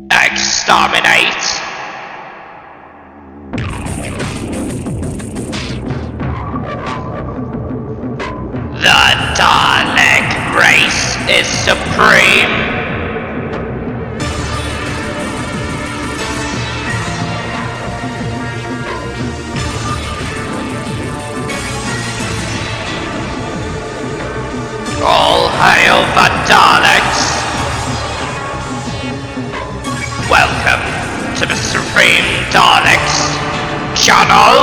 Exterminate! The Dalek race is supreme! All hail the Daleks! Welcome to the Supreme Daleks channel!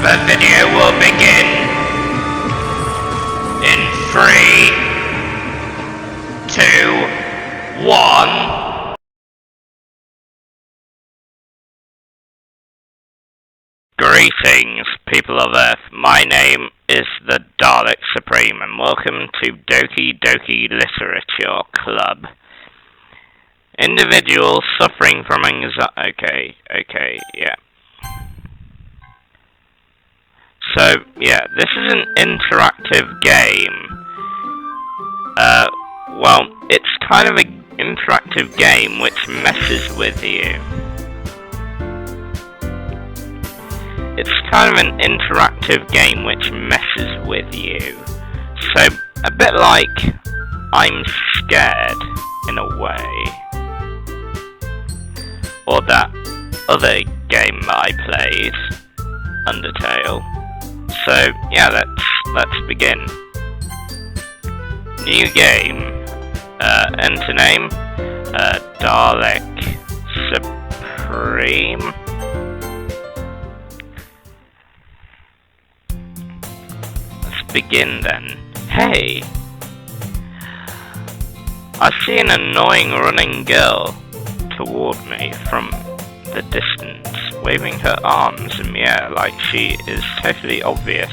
The video will begin in 3, 2, 1. Greetings, people of Earth. My name is the Dalek Supreme, and welcome to Doki Literature Club. Individuals suffering from anxiety. Okay, yeah. So, yeah, this is an interactive game. Well, it's kind of an interactive game which messes with you. It's kind of an interactive game which messes with you. So, a bit like I'm Scared, in a way. Or that other game that I played, Undertale. So, yeah, let's begin. New game. Enter name. Dalek Supreme. Begin then. Hey! I see an annoying running girl toward me from the distance, waving her arms in the air like she is totally obvious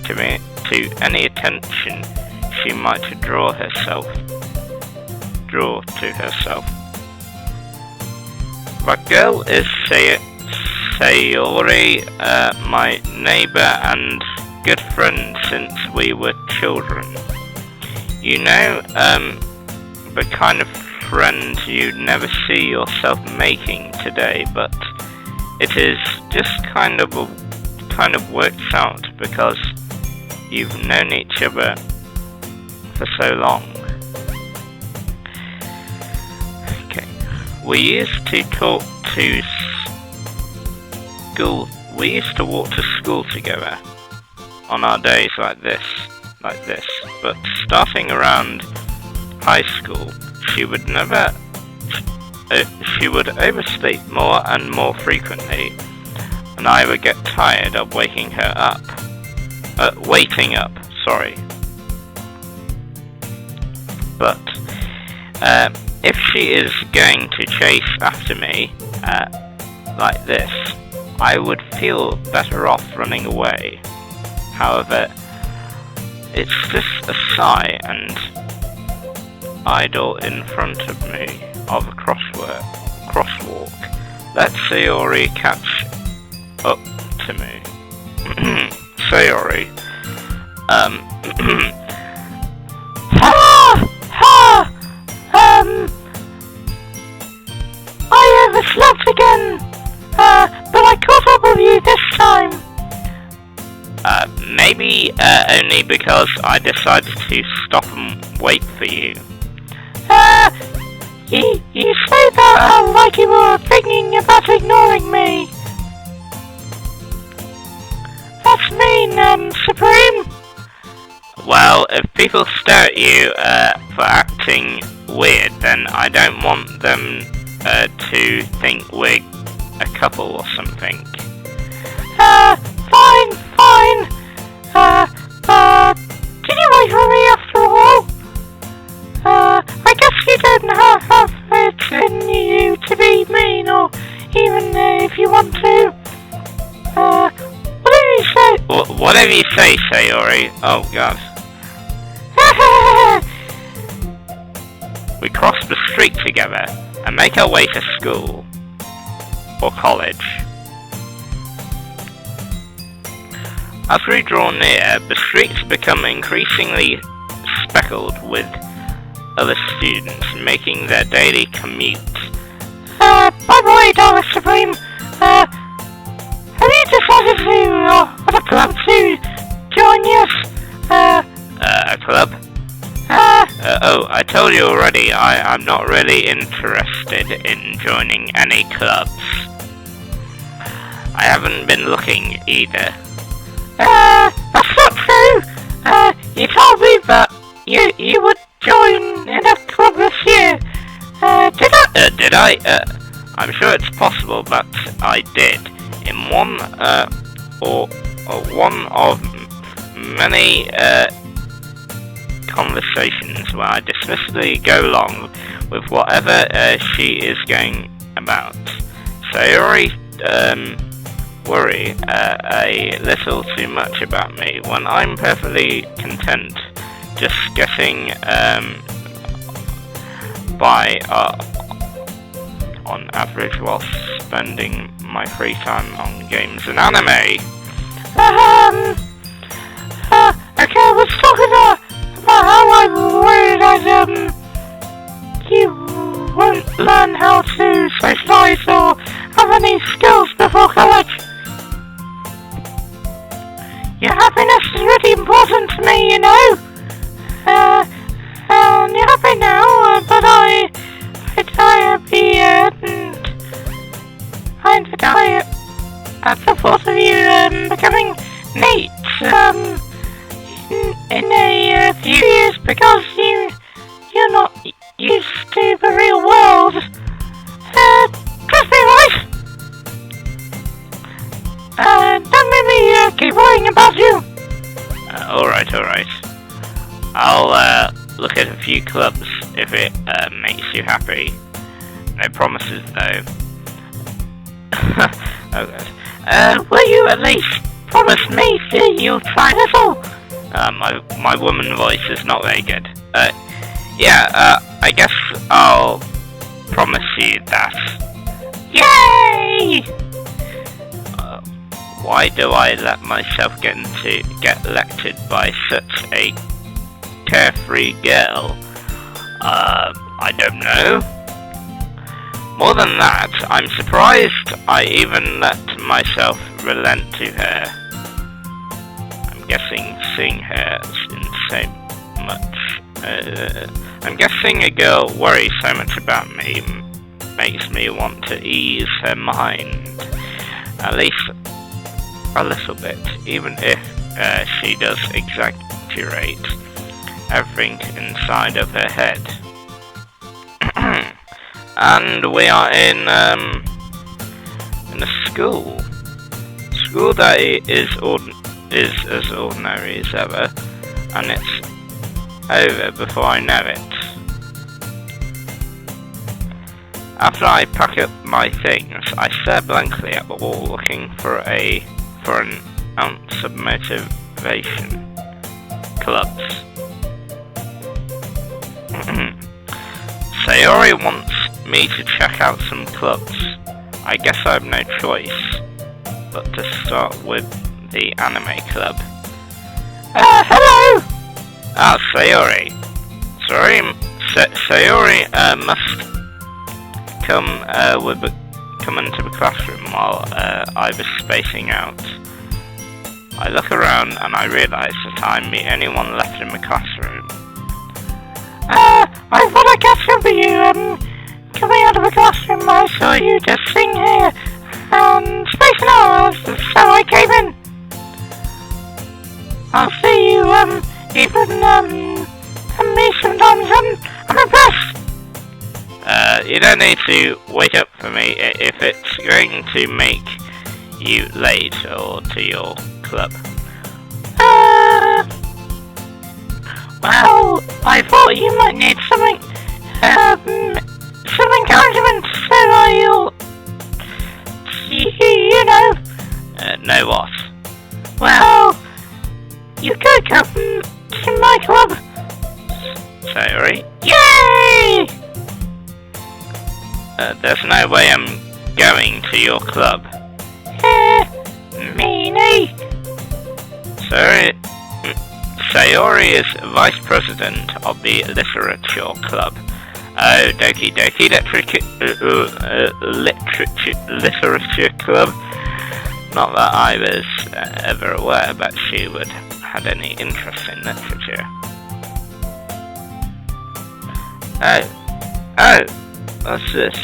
to me, to any attention she might draw to herself. That girl is Sayori, my neighbor and good friend since we were children. You know, the kind of friend you'd never see yourself making today, but it is just kind of works out because you've known each other for so long. Okay. We used to walk to school together on our days like this, but starting around high school, she would oversleep more and more frequently, and I would get tired of waiting up, sorry. But, if she is going to chase after me, like this, I would feel better off running away. However, it's just a sigh and idle in front of me of a crosswalk. Let Sayori catch up to me. Sayori. I overslept again. But I caught up with you this time. Maybe only because I decided to stop and wait for you. You say that like you were thinking about ignoring me. That's mean, Supreme. Well, if people stare at you for acting weird, then I don't want them to think we're a couple or something. Fine. Did you wait for me after all? I guess you don't have it in you to be mean, or even if you want to. Whatever you say. Whatever you say, Sayori. Oh, God. We cross the street together and make our way to school. or college. As we draw near, the streets become increasingly speckled with other students making their daily commute. By the way, Darling Supreme, have you decided to, what a club to join us? A club? Oh, I told you already, I'm not really interested in joining any clubs. I haven't been looking either. That's not true. You told me that you would join in a club this year. Did I? I'm sure it's possible that I did. In one of many conversations where I dismissively go along with whatever she is going about. Sayori worry a little too much about me when I'm perfectly content just getting by on average while spending my free time on games and anime. Okay, let's talk about how I'm worried that you won't learn how to socialize or have any skills before college. Your happiness is really important to me, you know. You're happy now, but I die at the thought of you becoming neat in a few years because you're not used to the real world. Trust me, right? Don't make me keep worrying about you. Alright. I'll look at a few clubs if it makes you happy. No promises though. Oh god. Will you at least promise me that you'll try this all? My woman voice is not very good. I guess I'll promise you that. Yay! Why do I let myself get elected by such a carefree girl? I don't know. More than that, I'm surprised I even let myself relent to her. I'm guessing seeing her in so much. I'm guessing a girl worries so much about me makes me want to ease her mind. At least a little bit, even if she does exaggerate everything inside of her head. And we are in a school that is as ordinary as ever, and it's over before I know it. After I pack up my things, I stare blankly at the wall, looking for an ounce of motivation. Clubs. Sayori wants me to check out some clubs. I guess I have no choice but to start with the anime club. Hello! Sayori. Sayori must come into the classroom while I was spacing out. I look around and I realise that I'm the only one left in the classroom. I thought I'd catch up with you, coming out of the classroom. I saw you just sitting here, spacing out, so I came in. I'll see you, even, me sometimes, I'm impressed. You don't need to wait up for me if it's going to make you late or to your club. Well, I thought you might need something, some encouragement, so you'll, you know. Know what? Well, you could come to my club. Sorry? Yay! There's no way I'm going to your club? Meanie. Sayori is vice president of the literature club. Oh, Doki literature club. Not that I was ever aware that she would have any interest in literature. Oh, what's this?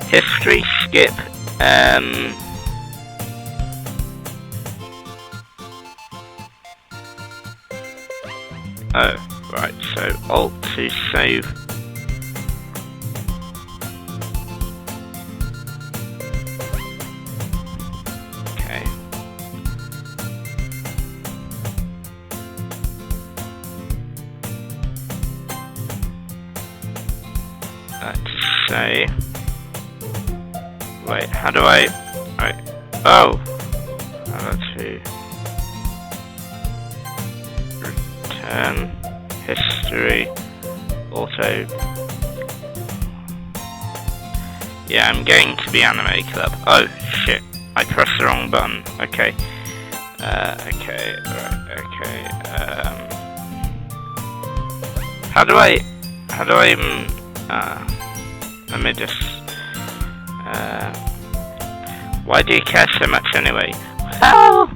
History skip, oh, right, so Alt to save. Okay. Let's say. Wait, how do I... Oh! How to... Return... History... Auto... Yeah, I'm going to the anime club. Oh, shit. I pressed the wrong button. Okay. Okay, right, okay, How do I even... let me just... why do you care so much anyway? Well,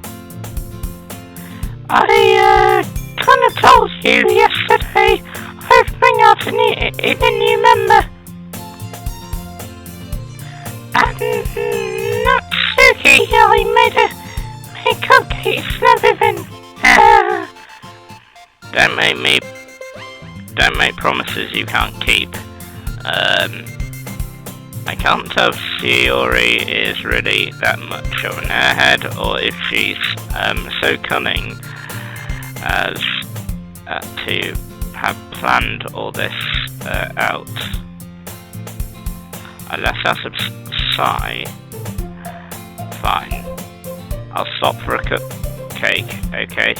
I kind of told you yesterday I was bringing out a new member. And Natsuki, I made cupcakes and everything. Don't make promises you can't keep. I can't tell if Sayori is really that much of an airhead, or if she's so cunning as to have planned all this out. Unless that's a sigh. Fine. I'll stop for a cupcake, okay?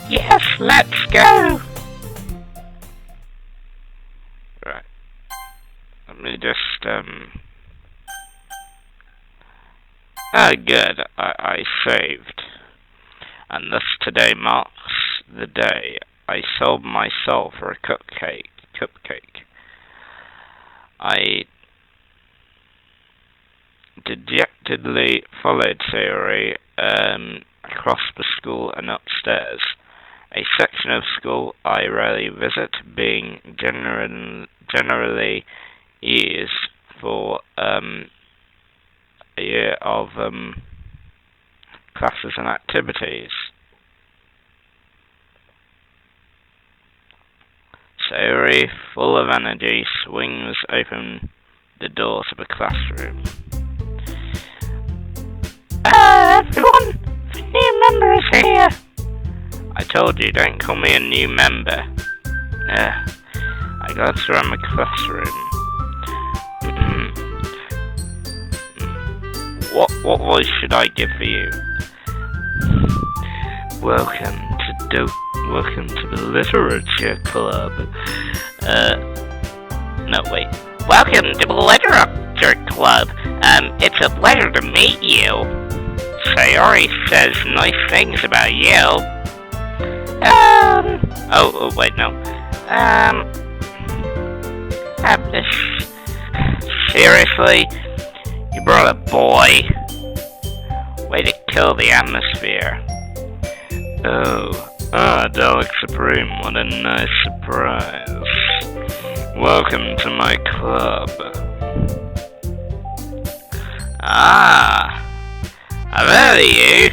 Yes, let's go! Right. Let me just, Oh, good. I saved. And thus today marks the day I sold my soul for a cupcake. I dejectedly followed Sayori across the school and upstairs. A section of school I rarely visit, being generally used for a year of classes and activities. Sayori, full of energy, swings open the door to the classroom. Everyone, the new member is here. I told you, don't call me a new member. I glanced around the classroom. What voice should I give for you? Welcome to the literature club. No, wait. Welcome to the literature club. It's a pleasure to meet you. Sayori says nice things about you. Oh, wait, no. Seriously? You brought a boy? Way to kill the atmosphere. Dalek Supreme, what a nice surprise. Welcome to my club. I've heard of you.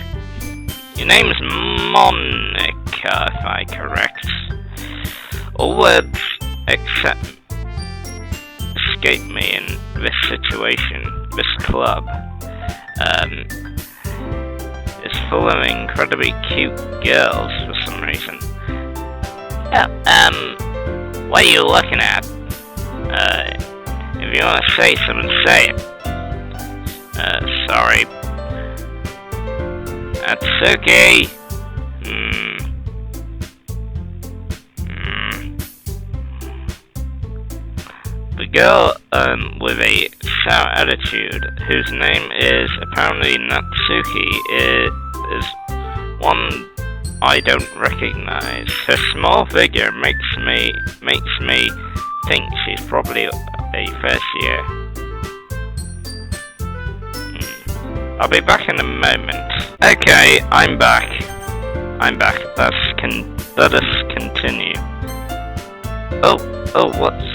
Your name's Monika, if I correct. All words except escape me in this situation. This club is full of incredibly cute girls for some reason. What are you looking at? If you want to say something, say it. Sorry. Natsuki! The girl with a sour attitude, whose name is apparently Natsuki, is one I don't recognize. Her small figure makes me think she's probably a first year. I'll be back in a moment. Okay, I'm back. Let us continue. Oh, what's...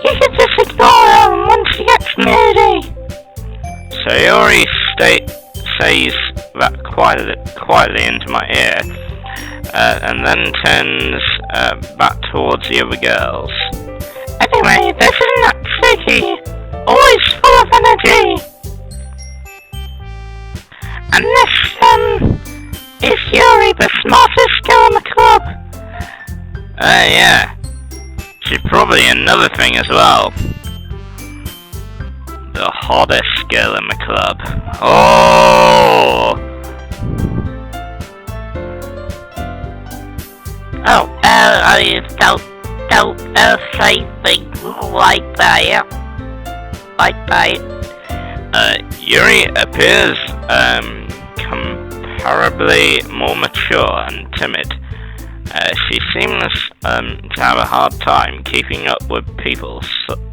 You can just ignore her once she gets moody. Sayori says that quietly into my ear, and then turns back towards the other girls. Anyway, this is Natsuki, always full of energy. And this, is Yuri, the smartest girl in the club. Yeah. She's probably another thing as well. The hottest girl in the club. Oh! I don't say things like that. Yuri appears comparably more mature and timid. She seems to have a hard time keeping up with people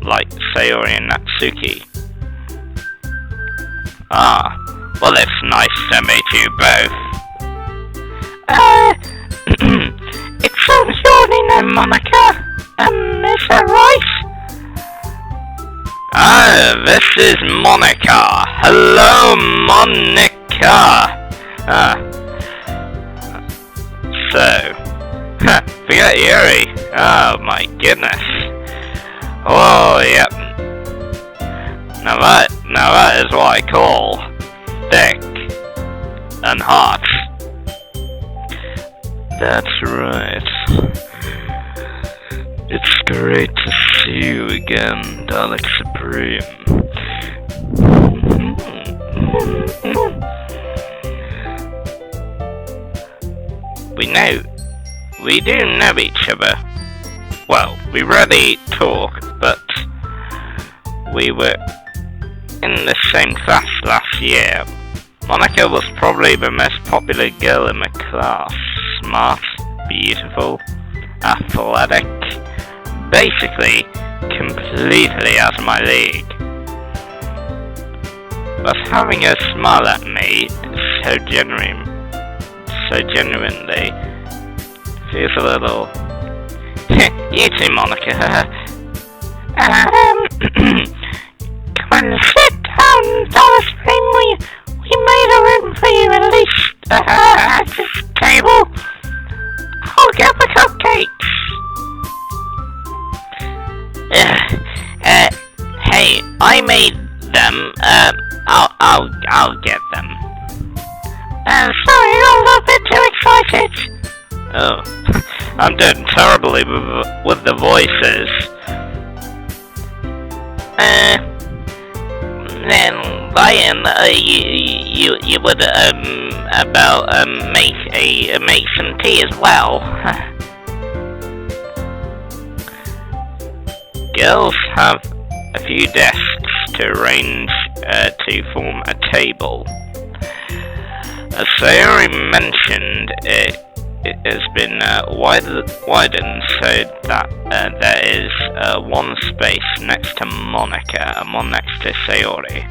like Sayori and Natsuki. Well, it's nice to meet you both. It sounds your name, Monika. Is that right? This is Monika. Hello, Monika. Forget Yuri. Oh my goodness. Oh, yep. Now that is what I call thick and hot. That's right. It's great to see you again, Dalek Supreme. We do know each other. Well, we rarely talk, but we were in the same class last year. Monika was probably the most popular girl in the class. Smart, beautiful, athletic, basically completely out of my league. But having her smile at me so genuinely feels a little... You too, Monika. Come on, sit down, Dallas Spring. We made a room for you at least at this table. I'll get the cupcakes. Hey, I made them. I'll get them. Sorry, I'm a bit too excited. Oh, I'm doing terribly with the voices. Then, Ryan, you would make some tea as well. Girls have a few desks to arrange to form a table. As Sayori mentioned, it has been widened so that there is one space next to Monika and one next to Sayori.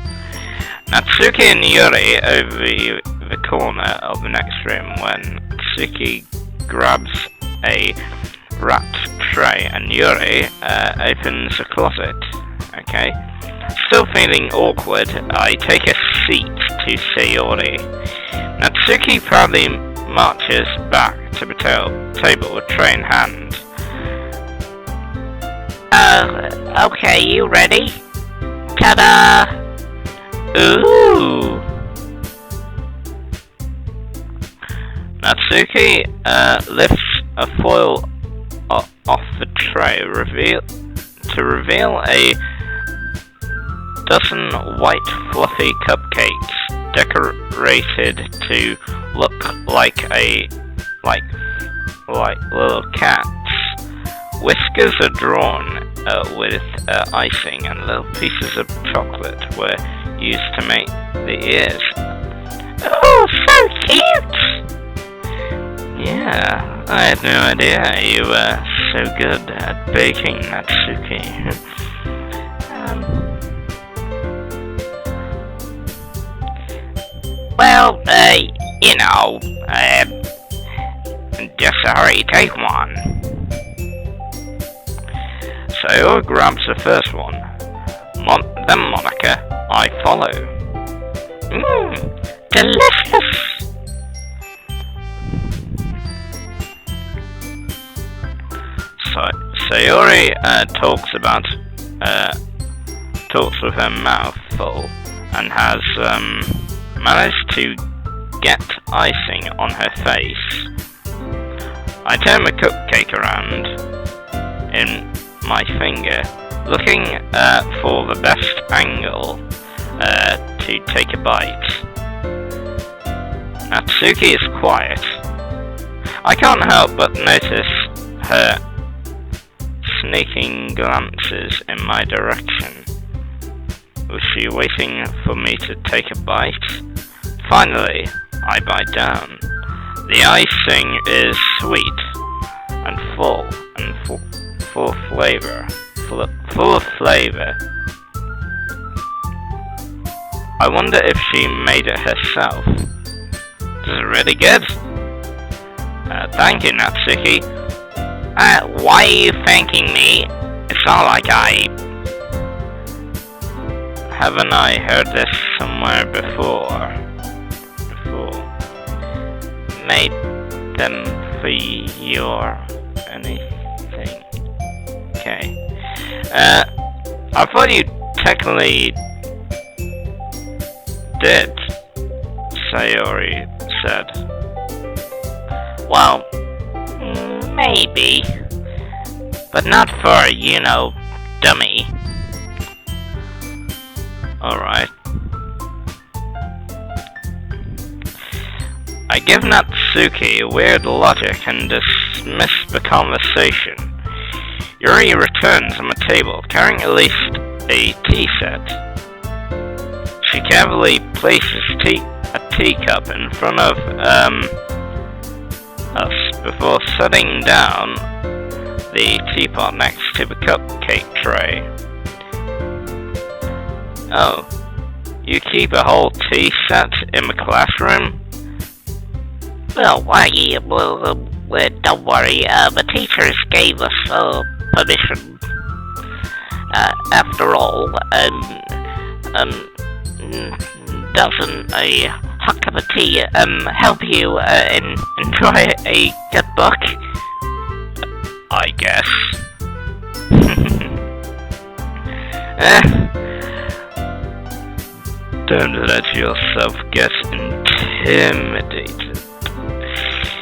Natsuki and Yuri over the corner of the next room when Natsuki grabs a wrapped tray and Yuri opens a closet. Okay. Still feeling awkward, I take a seat to Sayori. Natsuki proudly marches back to the table with tray in hand. Okay, you ready? Ta-da! Ooh! Natsuki lifts a foil off the tray to reveal a dozen white fluffy cupcakes decorated to look like little cats. Whiskers are drawn with icing, and little pieces of chocolate were used to make the ears. Oh, so cute! Yeah, I had no idea you were so good at baking, Natsuki. Well, just hurry, take one. Sayori grabs the first one. Then Monika, I follow. Delicious! Sayori talks with her mouth full and has managed to get icing on her face. I turn the cupcake around in my finger, looking for the best angle to take a bite. Natsuki is quiet. I can't help but notice her sneaking glances in my direction. Was she waiting for me to take a bite? Finally, I bite down. The icing is sweet and full of flavor. I wonder if she made it herself. Is it really good? Thank you, Natsuki. Why are you thanking me? It's not like Haven't I heard this somewhere before? Made them for your anything. Okay. I thought you technically did, Sayori said. Well, maybe. But not for, dummy. Alright. I give Natsuki weird logic and dismiss the conversation. Yuri returns on the table, carrying at least a tea set. She carefully places a teacup in front of us before setting down the teapot next to the cupcake tray. Oh, you keep a whole tea set in the classroom? Well, don't worry, the teachers gave us permission. After all, doesn't a hot cup of tea help you enjoy a good book? I guess. Don't let yourself get intimidated.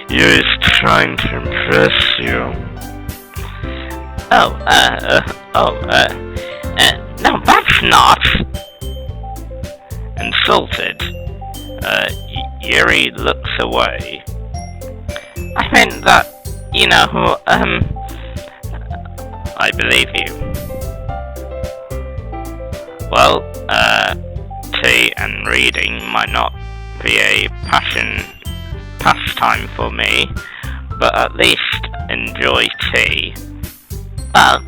You're just trying to impress you. No, that's not. Insulted, Yuri looks away. I meant that, I believe you. Well, tea and reading might not be a pastime for me, but at least enjoy tea. I'm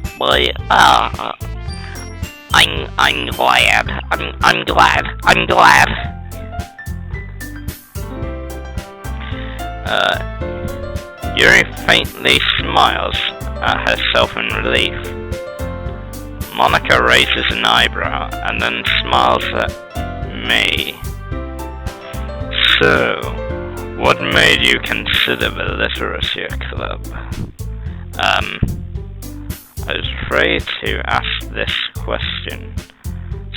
glad. I'm glad. Yuri faintly smiles at herself in relief. Monika raises an eyebrow and then smiles at me. So, what made you consider the literacy club? I was afraid to ask this question.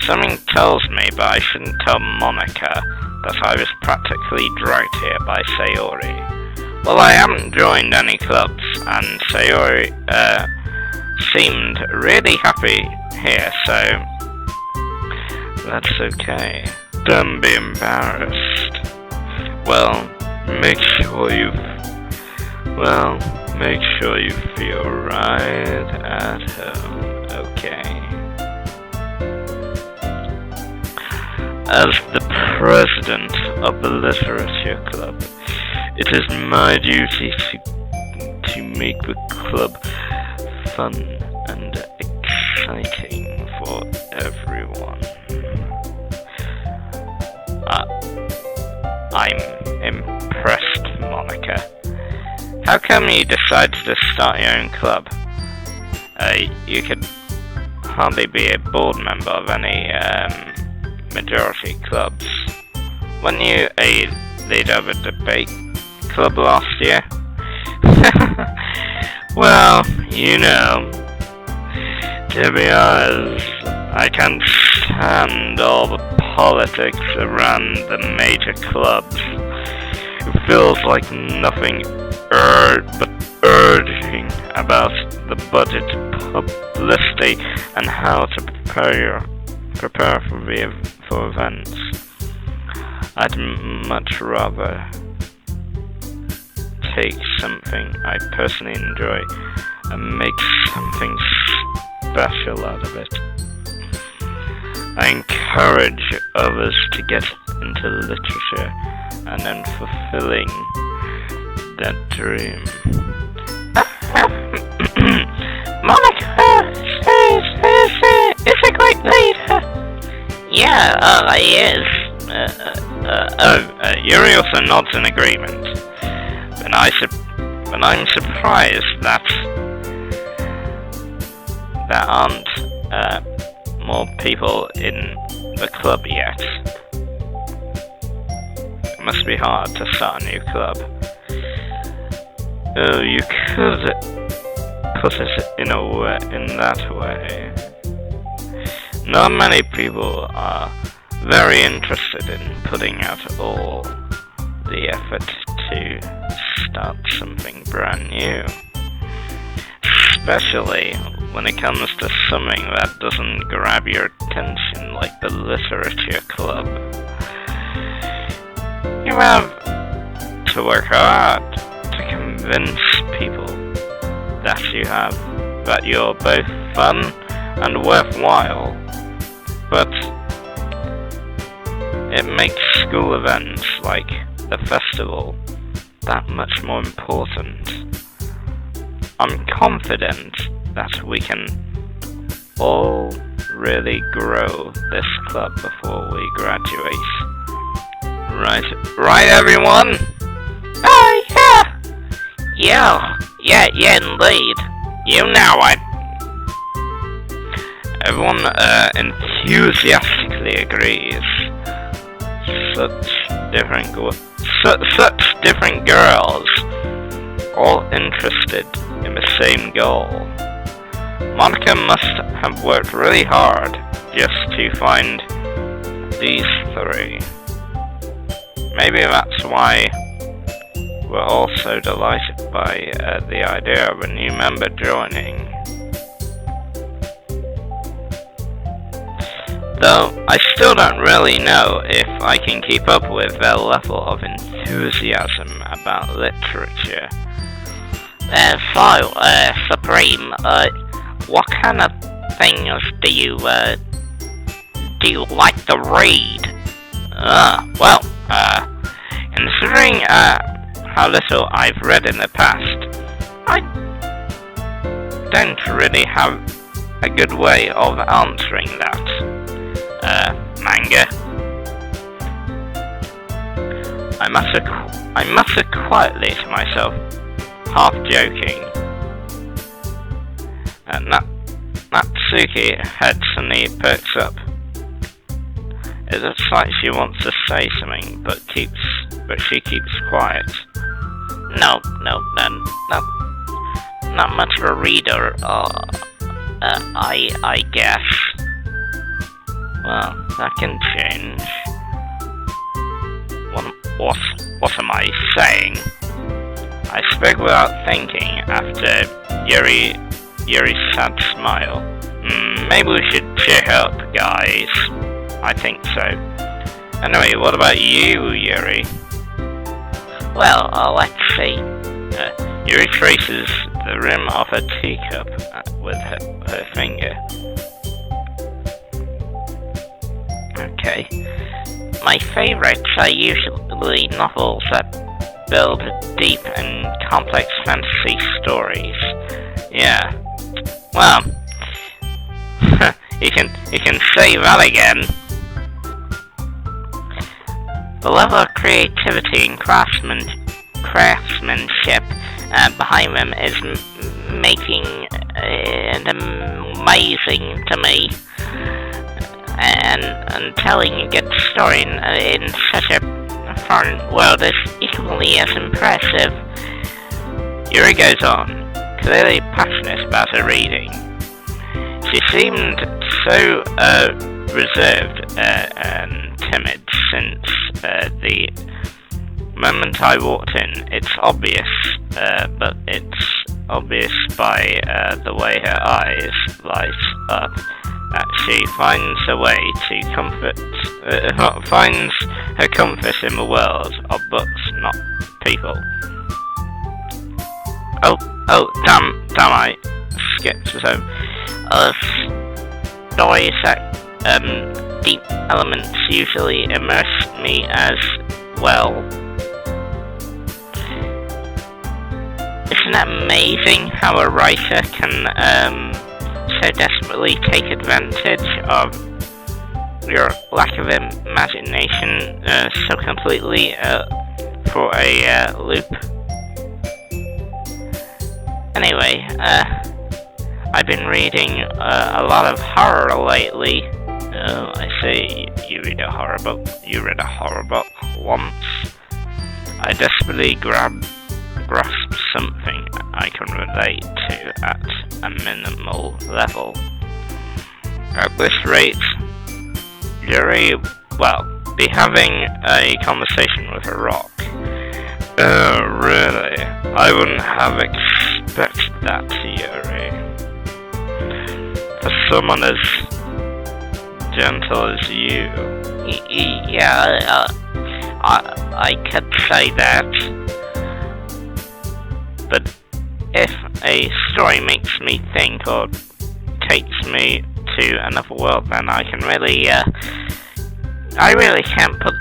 Something tells me, but I shouldn't tell Monika, that I was practically dragged here by Sayori. Well, I haven't joined any clubs, and Sayori seemed really happy here, so That's okay. Don't be embarrassed. Well, make sure you feel right at home, okay? As the president of the Literature Club, it is my duty to make the club fun and exciting for everyone. I'm impressed, Monika. How come you decided to start your own club? You could hardly be a board member of any majority clubs. Weren't you a leader of a debate club last year? Well, you know, to be honest, I can't stand all the politics around the major clubs. It feels like nothing but urging about the budget, publicity, and how to prepare for events. I'd much rather take something I personally enjoy and make something special out of it. I encourage others to get into literature and then fulfilling that dream. Monika is a great leader. Yeah, he is. Yuri also nods in agreement. But I'm surprised that there aren't more people in the club yet. It must be hard to start a new club. Oh, you could put it in that way. Not many people are very interested in putting out all the effort to start something brand new. Especially when it comes to something that doesn't grab your attention like the Literature Club. You have to work hard to convince people that you're both fun and worthwhile, but it makes school events like the festival that much more important. I'm confident that we can all really grow this club before we graduate. Right, everyone? Oh, yeah. Yeah, indeed. You know it. Everyone enthusiastically agrees. Such different girls, all interested in the same goal. Monika must have worked really hard just to find these three. Maybe that's why we're all so delighted by the idea of a new member joining. Though I still don't really know if I can keep up with their level of enthusiasm about literature. Supreme, what kind of things do you like to read? Considering how little I've read in the past, I don't really have a good way of answering that. Manga. I muttered quietly to myself, half joking. Natsuki's head suddenly perks up. It looks like she wants to say something, but she keeps quiet. No, not much of a reader. I guess. Well, that can change. What am I saying? I spoke without thinking after Yuri's sad smile. Maybe we should cheer up, guys. I think so. Anyway, what about you, Yuri? Well, let's see. Yuri traces the rim of a teacup with her finger. Okay. My favorites are usually novels that build deep and complex fantasy stories. Yeah. Well, you can say that again. The level of creativity and craftsmanship behind them is making it amazing to me. And telling a good story in such a foreign world is equally as impressive. Yuri goes on, clearly passionate about her reading. She seemed so reserved and timid since the moment I walked in. It's obvious, but it's obvious by the way her eyes light up, that she finds a way to finds her comfort in the world of books, not people. Damn, I skipped some stories that deep elements usually immerse me as well. Isn't it amazing how a writer can so desperately take advantage of your lack of imagination so completely for a loop? Anyway, I've been reading a lot of horror lately. Oh, I see. You read a horror book. You read a horror book once. I desperately grasped something I can relate to at a minimal level. At this rate, Yuri, well, be having a conversation with a rock. Oh, really? I wouldn't have expected that, Yuri. For someone as gentle as you. Yeah, I could say that. But if a story makes me think or takes me to another world, then I really can't put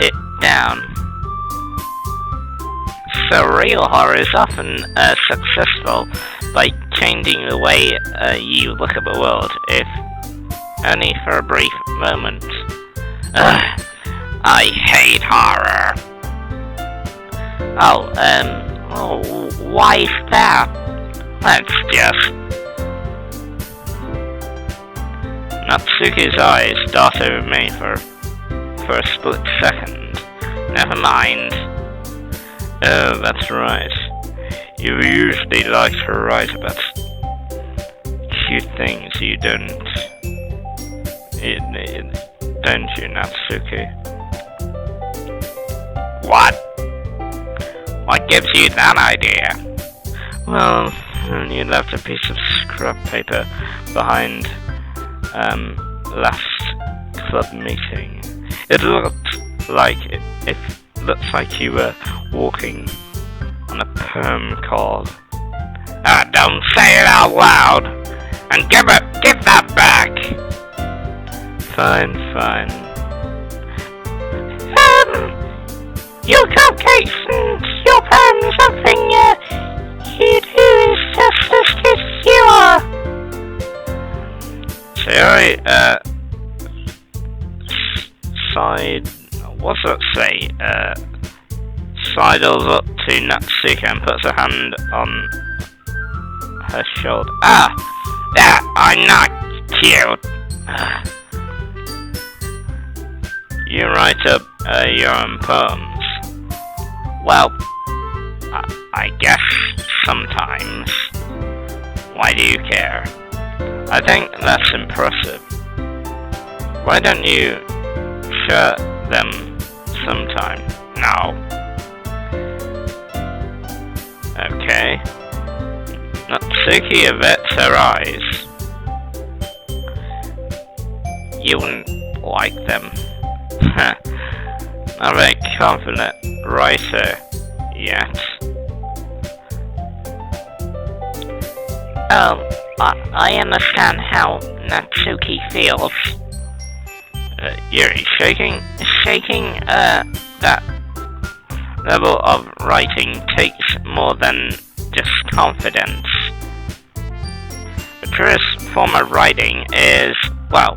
it down. So real horror is often successful by changing the way you look at the world, if only for a brief moment. I hate horror. Oh, why is that? That's just... Natsuki's eyes dart over me for a split second. Never mind. Oh, that's right. You usually like to write about cute things, you don't you, Natsuki? What? What gives you that idea? Well, you left a piece of scrap paper behind last club meeting. It looked like you were walking on a poem called... don't say it out loud! And give that back! Fine. Your cupcakes and your poems, something you do is just as good as you are. Sayori, what's that say? Sidles up to Natsuki and puts her hand on her shoulder. I'm not cute. You write up your own poems. Well, I guess sometimes. Why do you care? I think that's impressive. Why don't you share them sometime? No. Okay. Natsuki avets her eyes. You like them. Not very confident writer yet. Oh, I understand how Natsuki feels. Yuri, shaking that level of writing takes more than just confidence. The truest form of writing is, well,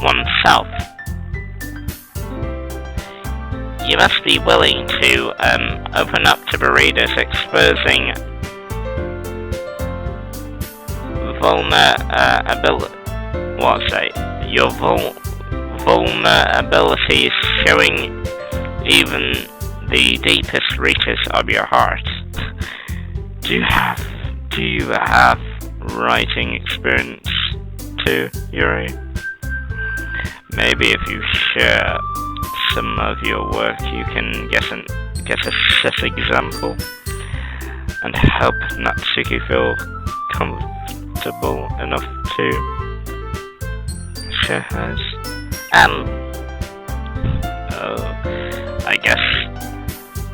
oneself. You must be willing to open up to the readers, exposing vulnerabilities, showing even the deepest reaches of your heart. Do you have writing experience too, Yuri? Maybe if you share some of your work, you can get a set example and help Natsuki feel comfortable enough to share hers. I guess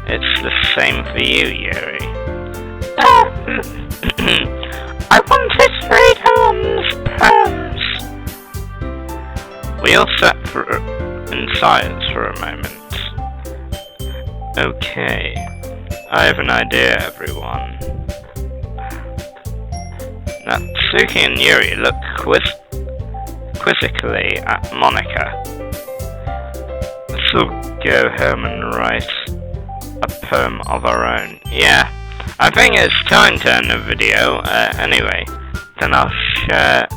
it's the same for you, Yuri. I wanted to read poems. We all sat in silence for a moment. Okay, I have an idea, everyone. Natsuki and Yuri look quizzically at Monika. Let's all go home and write a poem of our own. Yeah, I think it's time to end the video. Anyway, then I'll share.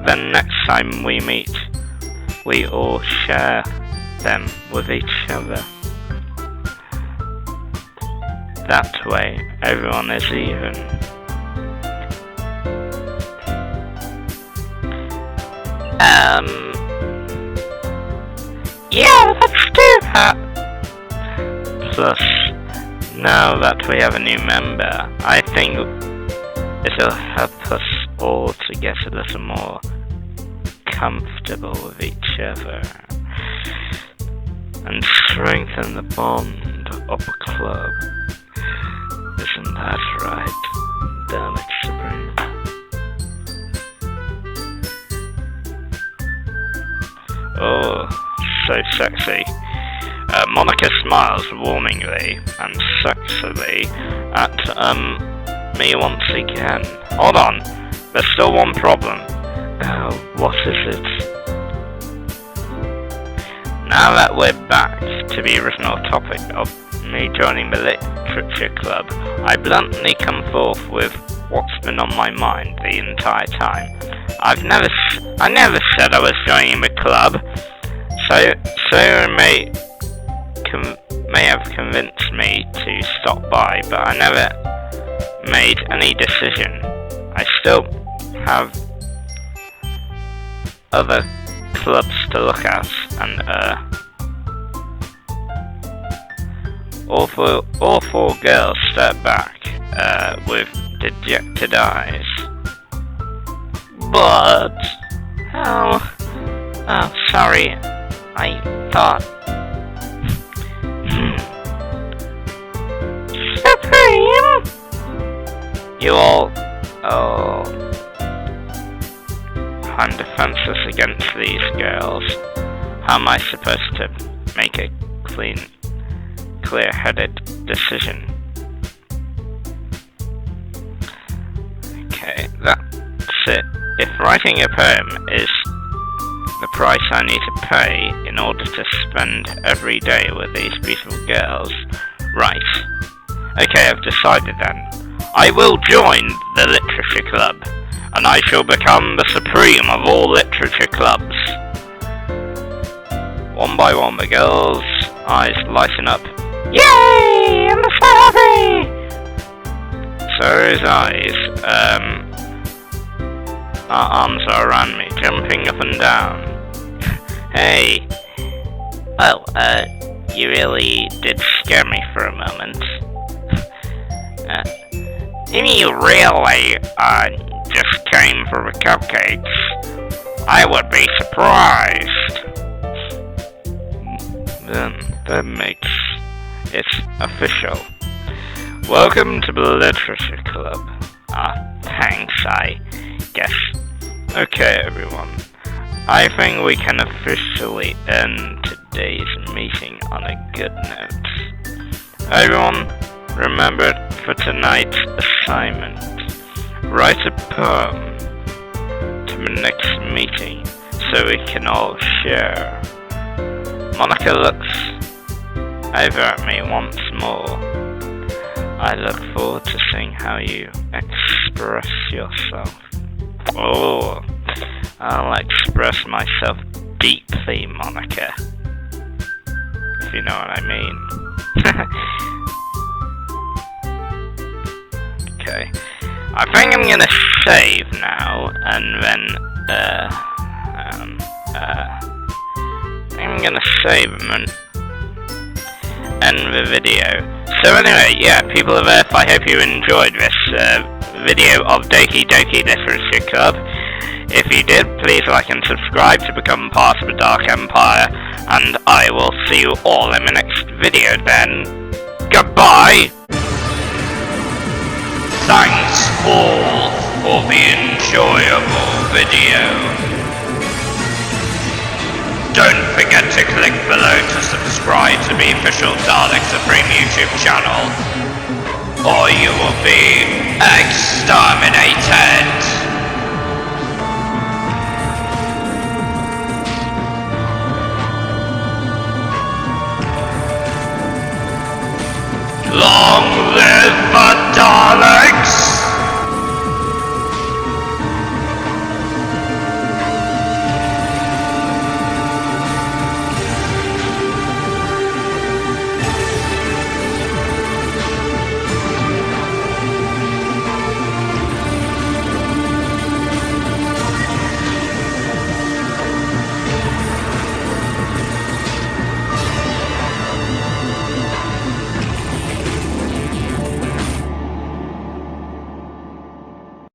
Then next time we meet, we all share them with each other. That way, everyone is even. Yeah, let's do that. Plus, now that we have a new member, I think it'll help us all to get a little more comfortable with each other and strengthen the bond of a club. Isn't that right, Dalek Supreme? Oh, so sexy. Monika smiles warmingly and sexily at me once again. Hold on, there's still one problem. What is it? Now that we're back to the original topic of me joining the literature club, I bluntly come forth with what's been on my mind the entire time. I never said I was joining the club, so may have convinced me to stop by, but I never made any decision. I still have other clubs to look at, and all four girls step back with dejected eyes. But oh, sorry. I thought. Supreme. You all. I'm defenseless against these girls. How am I supposed to make a clear-headed decision? Okay, that's it. If writing a poem is the price I need to pay in order to spend every day with these beautiful girls, right. Okay, I've decided then. I will join the literature club, and I shall become the supreme of all literature clubs. One by one, the girls' eyes lighten up. Yay! I'm so happy! So are his eyes. Our arms are around me, jumping up and down. Hey. Well, you really did scare me for a moment. If you really, just came for the cupcakes, I would be surprised. Then that makes it official. Welcome to the Literature Club. Thanks, I guess. Okay, everyone. I think we can officially end today's meeting on a good note. Everyone, remember for tonight's assignment. Write a poem to the next meeting so we can all share. Monika looks over at me once more. I look forward to seeing how you express yourself. Oh, I'll express myself deeply, Monika. If you know what I mean. Okay. I think I'm gonna save now, and then, I'm gonna save and end the video. So anyway, yeah, people of Earth, I hope you enjoyed this video of Doki Literature Club. If you did, please like and subscribe to become part of the Dark Empire, and I will see you all in the next video then. Goodbye! Thanks all for the enjoyable video. Don't forget to click below to subscribe to the official Dalek Supreme YouTube channel, or you will be exterminated! Long live the Dalek!